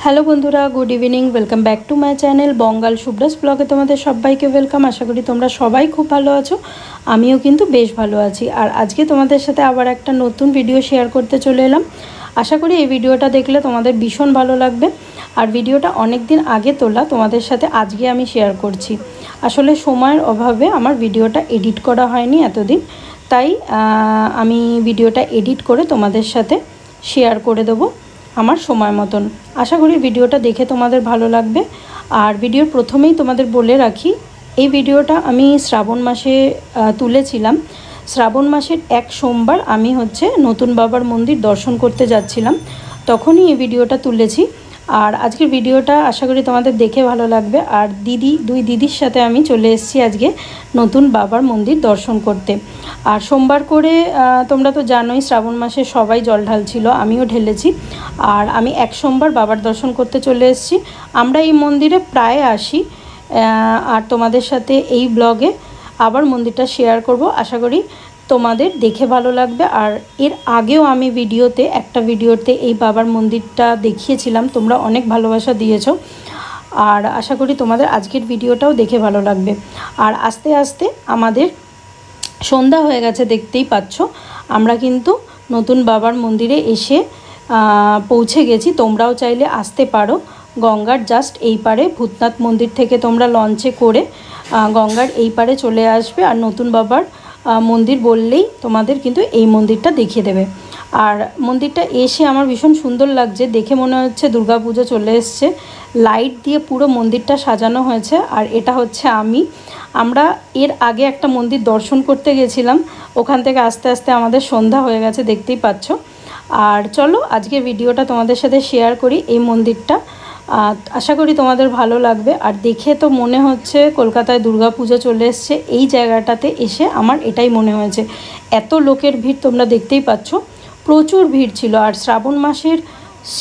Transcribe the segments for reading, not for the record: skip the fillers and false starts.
Hello বন্ধুরা, good evening. Welcome back to my channel Bangal Shubhra's ব্লগে তোমাদের সবাইকে ওয়েলকাম। আশা করি তোমরা সবাই খুব ভালো আছো, আমিও কিন্তু বেশ ভালো আছি। আর আজকে তোমাদের সাথে আবার একটা নতুন ভিডিও শেয়ার করতে চলে এলাম। আশা করি এই ভিডিওটা দেখলে তোমাদের ভীষণ ভালো লাগবে। আর ভিডিওটা অনেক দিন আগে তোলা, তোমাদের সাথে আজকে আমি শেয়ার করছি। আসলে সময়ের অভাবে আমার ভিডিওটা এডিট করা হয়নি এতদিন, তাই আমি ভিডিওটা এডিট করে তোমাদের সাথে শেয়ার করে দেবো আমার সময় মতন। আশা করি ভিডিওটা দেখে তোমাদের ভালো লাগবে। আর ভিডিওর প্রথমেই তোমাদের বলে রাখি, এই ভিডিওটা আমি শ্রাবণ মাসে তুলেছিলাম। শ্রাবণ মাসের এক সোমবার আমি নতুন বাবার মন্দির দর্শন করতে যাচ্ছিলাম, তখনই এই ভিডিওটা তুলেছি। আর আজকের ভিডিওটা আশা করি তোমাদের দেখে ভালো লাগবে। আর দুই দিদির সাথে আমি চলে এসেছি আজকে নতুন বাবার মন্দির দর্শন করতে। আর সোমবার করে তোমরা তো জানোই শ্রাবণ মাসে সবাই জল ঢালছিল, আমিও ঢেলেছি। আর আমি এক সোমবার বাবার দর্শন করতে চলে এসেছি। আমরা এই মন্দিরে প্রায় আসি, আর তোমাদের সাথে এই ব্লগে আবার মন্দিরটা শেয়ার করব। আশা করি তোমাদের দেখে ভালো লাগবে। আর এর আগেও আমি একটা ভিডিওতে এই বাবার মন্দিরটা দেখিয়েছিলাম, তোমরা অনেক ভালোবাসা দিয়েছো। আর আশা করি তোমাদের আজকের ভিডিওটাও দেখে ভালো লাগবে। আর আস্তে আস্তে আমাদের সন্ধ্যা হয়ে গেছে, দেখতেই পাচ্ছ। আমরা কিন্তু নতুন বাবার মন্দিরে এসে পৌঁছে গেছি। তোমরাও চাইলে আসতে পারো। গঙ্গার জাস্ট এই পারে ভূতনাথ মন্দির থেকে তোমরা লঞ্চে করে গঙ্গার এই পারে চলে আসবে। আর নতুন বাবার মন্দির বললেই তোমাদের কিন্তু এই মন্দিরটা দেখিয়ে দেবে। আর মন্দিরটা এসে আমার ভীষণ সুন্দর লাগছে, দেখে মনে হচ্ছে দুর্গাপুজো চলে এসছে। লাইট দিয়ে পুরো মন্দিরটা সাজানো হয়েছে। আর এটা আমরা এর আগে একটা মন্দির দর্শন করতে গেছিলাম, ওখান থেকে আস্তে আস্তে আমাদের সন্ধ্যা হয়ে গেছে, দেখতেই পাচ্ছ। আর চলো আজকে ভিডিওটা তোমাদের সাথে শেয়ার করি এই মন্দিরটা। আশা করি তোমাদের ভালো লাগবে। আর দেখে তো মনে হচ্ছে কলকাতায় দুর্গাপুজো চলে এসছে। এই জায়গাটাতে এসে আমার এটাই মনে হয়েছে। এত লোকের ভিড় তোমরা দেখতেই পাচ্ছ, প্রচুর ভিড় ছিল। আর শ্রাবণ মাসের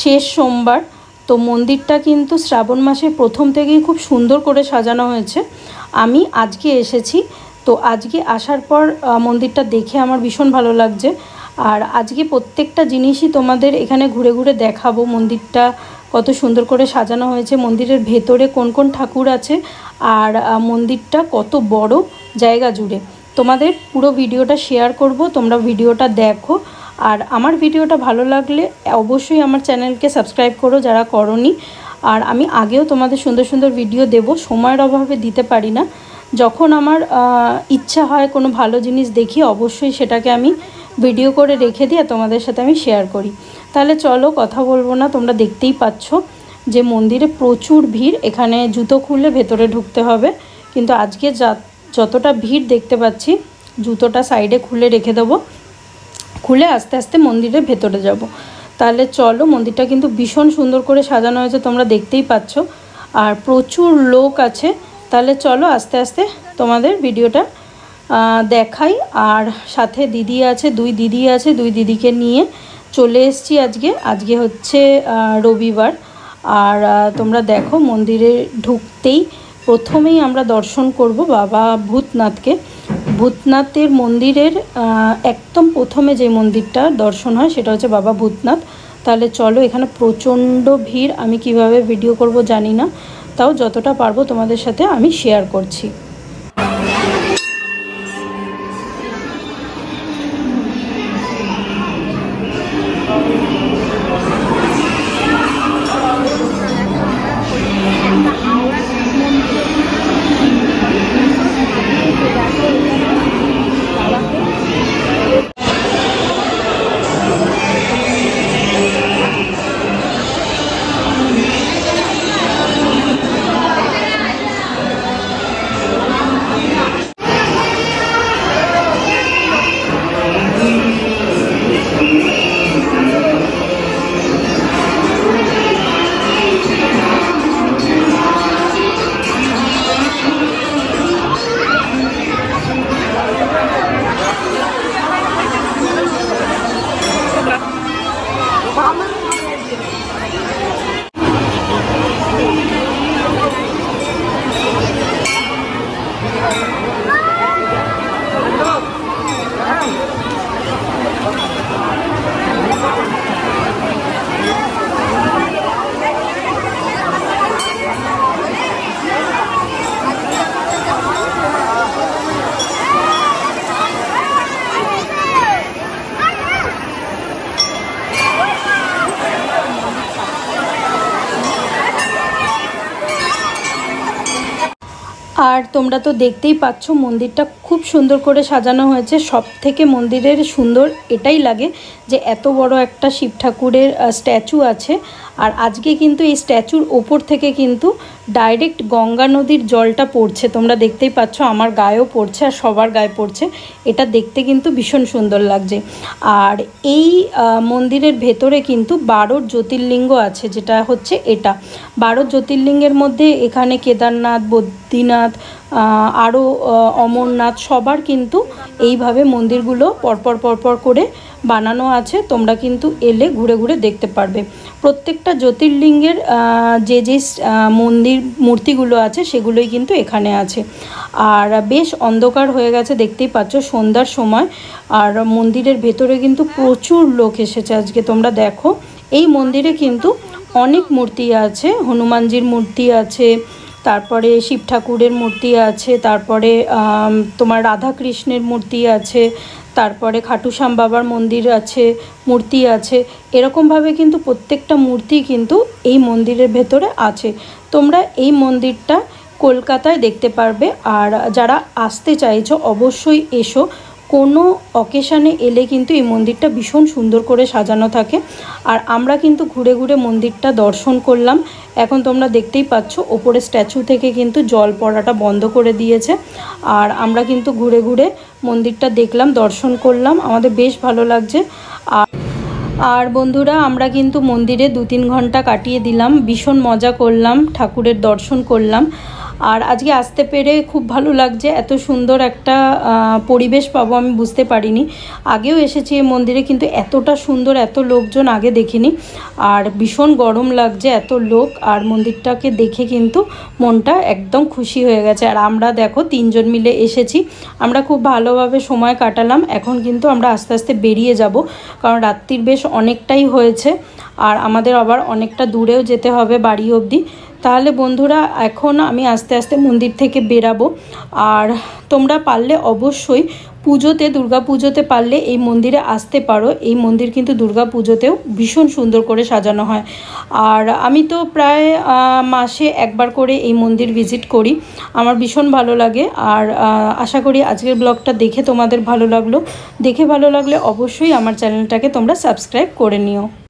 শেষ সোমবার, তো মন্দিরটা কিন্তু শ্রাবণ মাসের প্রথম থেকেই খুব সুন্দর করে সাজানো হয়েছে। আমি আজকে এসেছি, তো আজকে আসার পর মন্দিরটা দেখে আমার ভীষণ ভালো লাগছে। আর আজকে প্রত্যেকটা জিনিসই তোমাদের এখানে ঘুরে ঘুরে দেখাবো। মন্দিরটা কত সুন্দর করে সাজানো হয়েছে, মন্দিরের ভেতরে কোন কোন ঠাকুর আছে, আর মন্দিরটা কত বড় জায়গা জুড়ে। তোমাদের পুরো ভিডিওটা শেয়ার করব, তোমরা ভিডিওটা দেখো। আর আমার ভিডিওটা ভালো লাগলে অবশ্যই আমার চ্যানেলকে সাবস্ক্রাইব করো যারা করোনি। আর আমি আগেও তোমাদের সুন্দর সুন্দর ভিডিও দেব, সময়ের অভাবে দিতে পারি না। যখন আমার ইচ্ছা হয় কোনো ভালো জিনিস দেখি, অবশ্যই সেটাকে আমি ভিডিও করে রেখে দিই আর তোমাদের সাথে আমি শেয়ার করি। তাহলে চলো কথা বলবো না, তোমরা দেখতেই পাচ্ছ যে মন্দিরে প্রচুর ভিড়। এখানে জুতো খুলে ভেতরে ঢুকতে হবে, কিন্তু আজকে যতটা ভিড় দেখতে পাচ্ছি জুতোটা সাইডে খুলে রেখে দেবো, খুলে আস্তে আস্তে মন্দিরের ভেতরে যাব। তাহলে চলো, মন্দিরটা কিন্তু ভীষণ সুন্দর করে সাজানো হয়েছে, তোমরা দেখতেই পাচ্ছ। আর প্রচুর লোক আছে। তাহলে চলো আস্তে আস্তে তোমাদের ভিডিওটা দেখাই। আর সাথে দিদি আছে, দুই দিদিকে নিয়ে চলে এসেছি আজকে হচ্ছে রবিবার। আর তোমরা দেখো মন্দিরে ঢুকতেই প্রথমেই আমরা দর্শন করব বাবা ভূতনাথকে। ভূতনাথের মন্দিরের একদম প্রথমে যে মন্দিরটা দর্শন হয় সেটা হচ্ছে বাবা ভূতনাথ। তাহলে চলো, এখানে প্রচণ্ড ভিড়, আমি কিভাবে ভিডিও করব জানি না, তাও যতটা পারবো তোমাদের সাথে আমি শেয়ার করছি। আর তোমরা তো দেখতেই পাচ্ছ মন্দিরটা খুব সুন্দর করে সাজানো হয়েছে। সব থেকে মন্দিরের সুন্দর এটাই লাগে যে এত বড় একটা শিব ঠাকুরের স্ট্যাচু আছে। আর আজকে কিন্তু এই স্ট্যাচুর ওপর থেকে কিন্তু ডাইরেক্ট গঙ্গা নদীর জলটা পড়ছে, তোমরা দেখতেই পাচ্ছ, আমার গায়েও পড়ছে আর সবার গায়ে পড়ছে। এটা দেখতে কিন্তু ভীষণ সুন্দর লাগছে। আর এই মন্দিরের ভেতরে কিন্তু 12 জ্যোতির্লিঙ্গ আছে, যেটা হচ্ছে এটা 12 জ্যোতির্লিঙ্গের মধ্যে এখানে কেদারনাথ, বদ্রীনাথ, আরও অমরনাথ, সবার কিন্তু এইভাবে মন্দিরগুলো পরপর পরপর করে বানানো আছে। তোমরা কিন্তু এলে ঘুরে ঘুরে দেখতে পারবে। প্রত্যেকটা জ্যোতির্লিঙ্গের যে যে মূর্তিগুলো আছে সেগুলোই কিন্তু এখানে আছে। আর বেশ অন্ধকার হয়ে গেছে, দেখতেই পাচ্ছ সন্ধ্যার সময়। আর মন্দিরের ভেতরে কিন্তু প্রচুর লোক এসেছে আজকে। তোমরা দেখো এই মন্দিরে কিন্তু অনেক মূর্তি আছে, হনুমানজির মূর্তি আছে, তারপরে শিব ঠাকুরের মূর্তি আছে, তারপরে তোমার রাধা কৃষ্ণের মূর্তি আছে, তারপরে খাটুশ্যাম বাবার মন্দির আছে, মূর্তি আছে। এরকমভাবে কিন্তু প্রত্যেকটা মূর্তি কিন্তু এই মন্দিরের ভেতরে আছে। তোমরা এই মন্দিরটা কলকাতায় দেখতে পারবে। আর যারা আসতে চাইছো অবশ্যই এসো। কোনো অকেশানে এলে কিন্তু এই মন্দিরটা ভীষণ সুন্দর করে সাজানো থাকে। আর আমরা কিন্তু ঘুরে ঘুরে মন্দিরটা দর্শন করলাম। এখন তোমরা দেখতেই পাচ্ছ ওপরে স্ট্যাচু থেকে কিন্তু জল পড়াটা বন্ধ করে দিয়েছে। আর আমরা কিন্তু ঘুরে ঘুরে মন্দিরটা দেখলাম, দর্শন করলাম, আমাদের বেশ ভালো লাগছে। আর বন্ধুরা আমরা কিন্তু মন্দিরে 2-3 ঘন্টা কাটিয়ে দিলাম, ভীষণ মজা করলাম, ঠাকুরের দর্শন করলাম। আর আজকে আসতে পেরে খুব ভালো লাগছে। এত সুন্দর একটা পরিবেশ পাবো আমি বুঝতে পারিনি। আগেও এসেছি এই মন্দিরে, কিন্তু এতটা সুন্দর, এত লোকজন আগে দেখিনি। আর ভীষণ গরম লাগছে, এত লোক। আর মন্দিরটাকে দেখে কিন্তু মনটা একদম খুশি হয়ে গেছে। আর আমরা দেখো 3 জন মিলে এসেছি, আমরা খুব ভালোভাবে সময় কাটালাম। এখন কিন্তু আমরা আস্তে আস্তে বেরিয়ে যাব, কারণ রাত্রির বেশ অনেকটাই হয়েছে। আর আমাদের আবার অনেকটা দূরেও যেতে হবে বাড়ি অবধি। তাহলে বন্ধুরা এখন আমি আস্তে আস্তে মন্দির থেকে বেরাবো। আর তোমরা পারলে অবশ্যই পুজোতে, দুর্গা পুজোতে পারলে এই মন্দিরে আসতে পারো। এই মন্দির কিন্তু দুর্গা পুজোতেও ভীষণ সুন্দর করে সাজানো হয়। আর আমি তো প্রায় মাসে একবার করে এই মন্দির ভিজিট করি, আমার ভীষণ ভালো লাগে। আর আশা করি আজকের ব্লগটা দেখে তোমাদের ভালো লাগলো। দেখে ভালো লাগলে অবশ্যই আমার চ্যানেলটাকে তোমরা সাবস্ক্রাইব করে নিও।